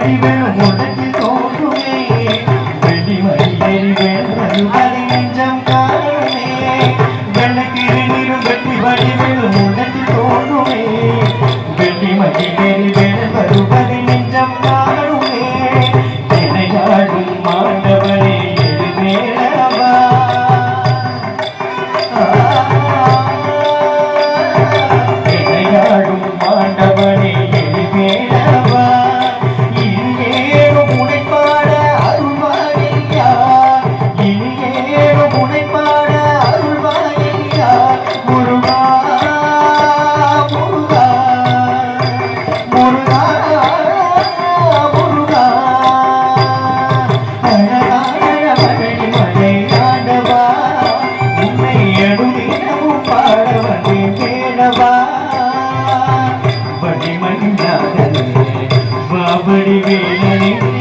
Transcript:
வடிவேலும் உனக்கு தோன்றுமே வெள்ளிமணி எரிவேல் வருவதை நெஞ்சம் காணுமே வெள்ளக்கிரி நீரும் வெட்டி வடிவேலும் உனக்கு தோன்றுமே வெள்ளிமணி எரிவேல் வருவதை நெஞ்சம் காணுமே இணையாடும் மாண்டவனே எரிவேலவா இணையாடும் மாண்டவனே எரிவேலவா இனியேனும் உனைப்பாட அருள்வாயா இனியேனும் உனைப்பாட அருள்வாயா முருகா முருகா முருகா முருகா அழகான மழை மழை ஆண்டவா உன்னை எழுதினமும் பாட வந்தே வேடவா வடிமணி வடிவேலனே